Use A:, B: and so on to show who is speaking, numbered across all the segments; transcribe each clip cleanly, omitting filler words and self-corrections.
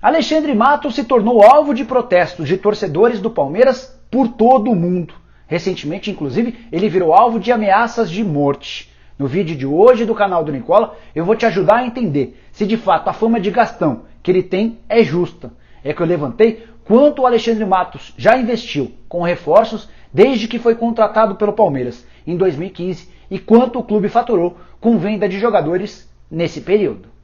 A: Alexandre Matos se tornou alvo de protestos de torcedores do Palmeiras por todo o mundo. Recentemente, inclusive, ele virou alvo de ameaças de morte. No vídeo de hoje do canal do Nicola, eu vou te ajudar a entender se de fato a fama de gastão que ele tem é justa. É que eu levantei quanto o Alexandre Matos já investiu com reforços desde que foi contratado pelo Palmeiras em 2015 e quanto o clube faturou com venda de jogadores nesse período.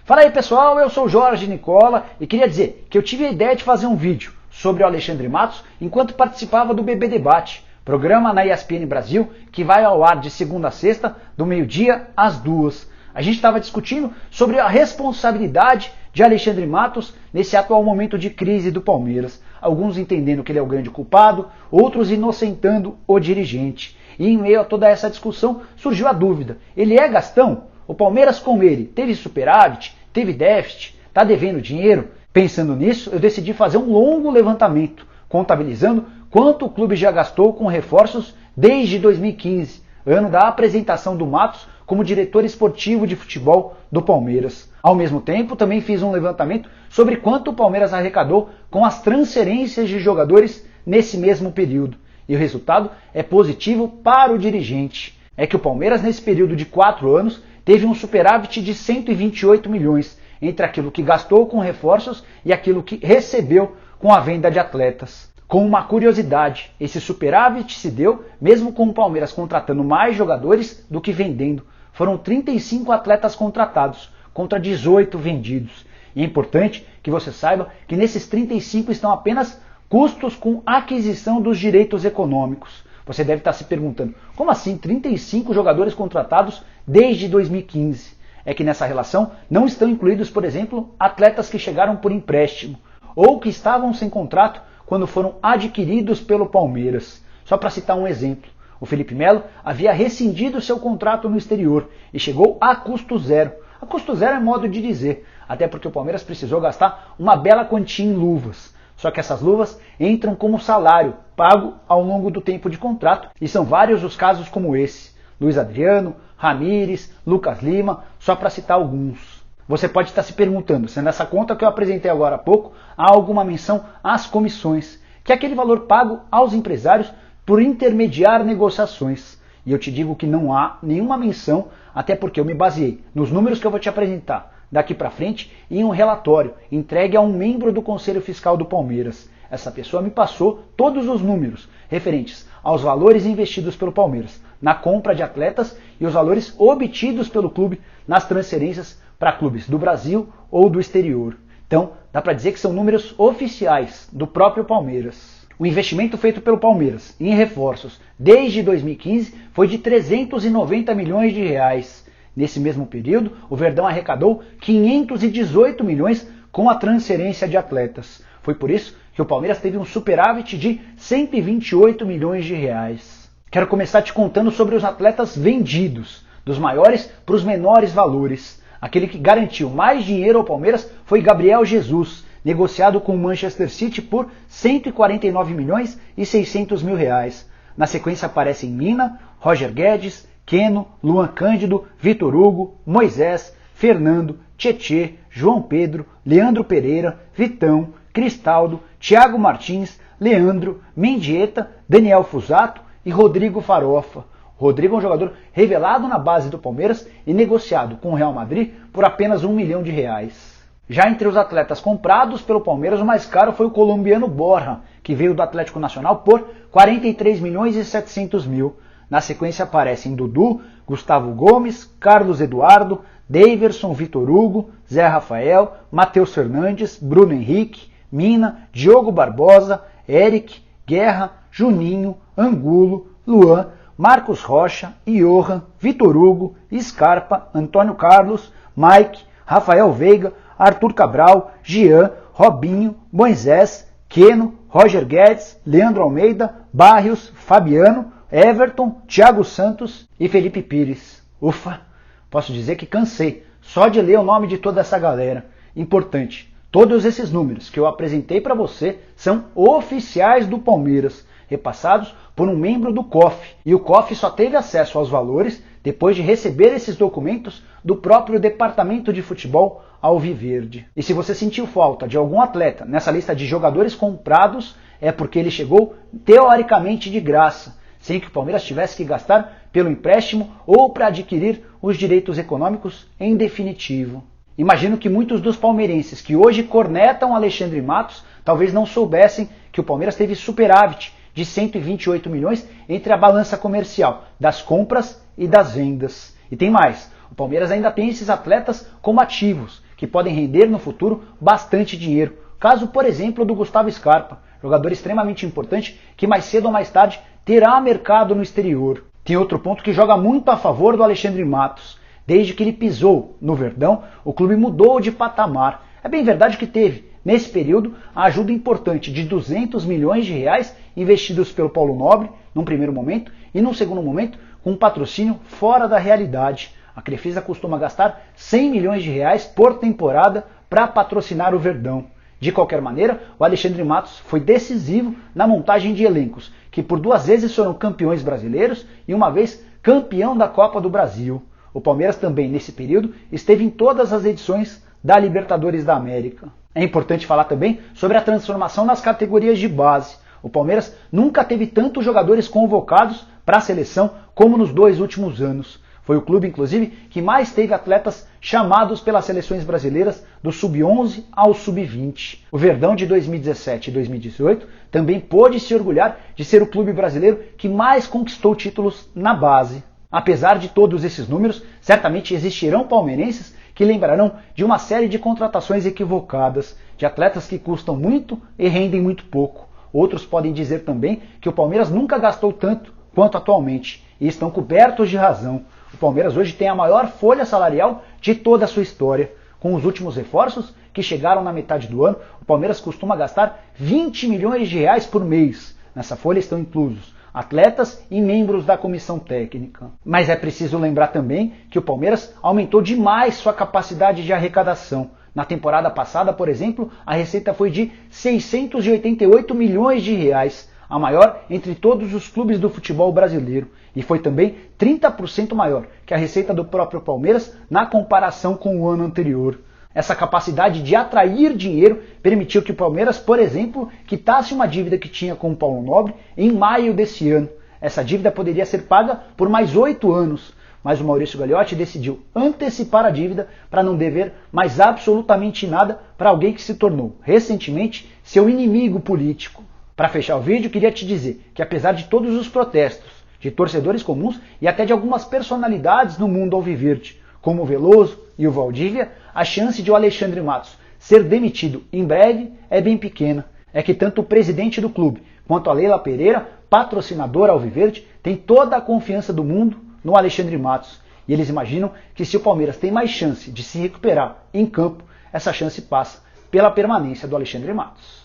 A: Fala aí pessoal, eu sou o Jorge Nicola e queria dizer que eu tive a ideia de fazer um vídeo sobre o Alexandre Matos enquanto participava do BB Debate, programa na ESPN Brasil que vai ao ar de segunda a sexta, do meio-dia às 2h. A gente estava discutindo sobre a responsabilidade de Alexandre Matos nesse atual momento de crise do Palmeiras. Alguns entendendo que ele é o grande culpado, outros inocentando o dirigente. E em meio a toda essa discussão surgiu a dúvida, ele é gastão? O Palmeiras com ele teve superávit? Teve déficit? Está devendo dinheiro? Pensando nisso, eu decidi fazer um longo levantamento, contabilizando quanto o clube já gastou com reforços desde 2015, ano da apresentação do Matos como diretor esportivo de futebol do Palmeiras. Ao mesmo tempo, também fiz um levantamento sobre quanto o Palmeiras arrecadou com as transferências de jogadores nesse mesmo período. E o resultado é positivo para o dirigente. É que o Palmeiras, nesse período de 4 anos, teve um superávit de 128 milhões, entre aquilo que gastou com reforços e aquilo que recebeu com a venda de atletas. Com uma curiosidade, esse superávit se deu mesmo com o Palmeiras contratando mais jogadores do que vendendo. Foram 35 atletas contratados, contra 18 vendidos. E é importante que você saiba que nesses 35 estão apenas custos com aquisição dos direitos econômicos. Você deve estar se perguntando, como assim 35 jogadores contratados desde 2015? É que nessa relação não estão incluídos, por exemplo, atletas que chegaram por empréstimo ou que estavam sem contrato quando foram adquiridos pelo Palmeiras. Só para citar um exemplo, o Felipe Melo havia rescindido seu contrato no exterior e chegou a custo zero. A custo zero é modo de dizer, até porque o Palmeiras precisou gastar uma bela quantia em luvas. Só que essas luvas entram como salário, pago ao longo do tempo de contrato, e são vários os casos como esse. Luiz Adriano, Ramires, Lucas Lima, só para citar alguns. Você pode estar se perguntando se nessa conta que eu apresentei agora há pouco há alguma menção às comissões, que é aquele valor pago aos empresários por intermediar negociações. E eu te digo que não há nenhuma menção, até porque eu me baseei nos números que eu vou te apresentar daqui para frente em um relatório entregue a um membro do Conselho Fiscal do Palmeiras. Essa pessoa me passou todos os números referentes aos valores investidos pelo Palmeiras na compra de atletas e os valores obtidos pelo clube nas transferências para clubes do Brasil ou do exterior. Então, dá para dizer que são números oficiais do próprio Palmeiras. O investimento feito pelo Palmeiras em reforços desde 2015 foi de 390 milhões de reais. Nesse mesmo período, o Verdão arrecadou 518 milhões com a transferência de atletas. Foi por isso que o Palmeiras teve um superávit de 128 milhões de reais. Quero começar te contando sobre os atletas vendidos, dos maiores para os menores valores. Aquele que garantiu mais dinheiro ao Palmeiras foi Gabriel Jesus, negociado com o Manchester City por 149 milhões e 600 mil reais. Na sequência aparecem Mina, Roger Guedes, Keno, Luan Cândido, Vitor Hugo, Moisés, Fernando, Tietê, João Pedro, Leandro Pereira, Vitão, Cristaldo, Thiago Martins, Leandro, Mendieta, Daniel Fusato e Rodrigo Farofa. Rodrigo é um jogador revelado na base do Palmeiras e negociado com o Real Madrid por apenas 1 milhão de reais. Já entre os atletas comprados pelo Palmeiras, o mais caro foi o colombiano Borja, que veio do Atlético Nacional por 43 milhões e 700 mil. Na sequência aparecem Dudu, Gustavo Gomes, Carlos Eduardo, Daverson, Vitor Hugo, Zé Rafael, Matheus Fernandes, Bruno Henrique, Mina, Diogo Barbosa, Eric, Guerra, Juninho, Angulo, Luan, Marcos Rocha, Johan, Vitor Hugo, Scarpa, Antônio Carlos, Mike, Rafael Veiga, Arthur Cabral, Jean, Robinho, Moisés, Keno, Roger Guedes, Leandro Almeida, Barrios, Fabiano, Everton, Thiago Santos e Felipe Pires. Ufa, posso dizer que cansei só de ler o nome de toda essa galera. Importante, todos esses números que eu apresentei para você são oficiais do Palmeiras. repassados por um membro do COF. E o COF só teve acesso aos valores depois de receber esses documentos do próprio Departamento de Futebol Alviverde. E se você sentiu falta de algum atleta nessa lista de jogadores comprados, é porque ele chegou teoricamente de graça, sem que o Palmeiras tivesse que gastar pelo empréstimo ou para adquirir os direitos econômicos em definitivo. Imagino que muitos dos palmeirenses que hoje cornetam Alexandre Matos talvez não soubessem que o Palmeiras teve superávit de 128 milhões entre a balança comercial das compras e das vendas. E tem mais, o Palmeiras ainda tem esses atletas como ativos, que podem render no futuro bastante dinheiro. Caso, por exemplo, do Gustavo Scarpa, jogador extremamente importante que mais cedo ou mais tarde terá mercado no exterior. Tem outro ponto que joga muito a favor do Alexandre Matos. Desde que ele pisou no Verdão, o clube mudou de patamar. É bem verdade que teve, nesse período, a ajuda importante de 200 milhões de reais investidos pelo Paulo Nobre, num primeiro momento, e num segundo momento, com um patrocínio fora da realidade. A Crefisa costuma gastar 100 milhões de reais por temporada para patrocinar o Verdão. De qualquer maneira, o Alexandre Matos foi decisivo na montagem de elencos, que por 2 vezes foram campeões brasileiros e uma vez campeão da Copa do Brasil. O Palmeiras também, nesse período, esteve em todas as edições da Libertadores da América. É importante falar também sobre a transformação nas categorias de base. O Palmeiras nunca teve tantos jogadores convocados para a seleção como nos 2 últimos anos. Foi o clube, inclusive, que mais teve atletas chamados pelas seleções brasileiras do Sub-11 ao Sub-20. O Verdão de 2017 e 2018 também pôde se orgulhar de ser o clube brasileiro que mais conquistou títulos na base. Apesar de todos esses números, certamente existirão palmeirenses que lembrarão de uma série de contratações equivocadas, de atletas que custam muito e rendem muito pouco. Outros podem dizer também que o Palmeiras nunca gastou tanto quanto atualmente, e estão cobertos de razão. O Palmeiras hoje tem a maior folha salarial de toda a sua história. Com os últimos reforços, que chegaram na metade do ano, o Palmeiras costuma gastar 20 milhões de reais por mês. Nessa folha estão inclusos atletas e membros da comissão técnica. Mas é preciso lembrar também que o Palmeiras aumentou demais sua capacidade de arrecadação. Na temporada passada, por exemplo, a receita foi de 688 milhões de reais, a maior entre todos os clubes do futebol brasileiro, e foi também 30% maior que a receita do próprio Palmeiras na comparação com o ano anterior. Essa capacidade de atrair dinheiro permitiu que o Palmeiras, por exemplo, quitasse uma dívida que tinha com o Paulo Nobre em maio desse ano. Essa dívida poderia ser paga por mais 8 anos, mas o Maurício Gagliotti decidiu antecipar a dívida para não dever mais absolutamente nada para alguém que se tornou, recentemente, seu inimigo político. Para fechar o vídeo, queria te dizer que apesar de todos os protestos de torcedores comuns e até de algumas personalidades no mundo alviverde, como o Veloso e o Valdívia, a chance de o Alexandre Matos ser demitido em breve é bem pequena. É que tanto o presidente do clube quanto a Leila Pereira, patrocinadora alviverde, tem toda a confiança do mundo no Alexandre Matos. E eles imaginam que se o Palmeiras tem mais chance de se recuperar em campo, essa chance passa pela permanência do Alexandre Matos.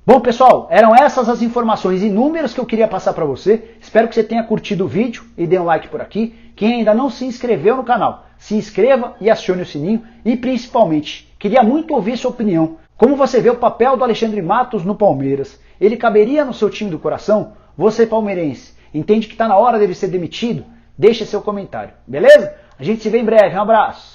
A: Bom, pessoal, eram essas as informações e números que eu queria passar para você. Espero que você tenha curtido o vídeo e dê um like por aqui. Quem ainda não se inscreveu no canal, se inscreva e acione o sininho. E principalmente, queria muito ouvir sua opinião. Como você vê o papel do Alexandre Matos no Palmeiras? Ele caberia no seu time do coração? Você, palmeirense, entende que está na hora dele ser demitido? Deixe seu comentário, beleza? A gente se vê em breve. Um abraço.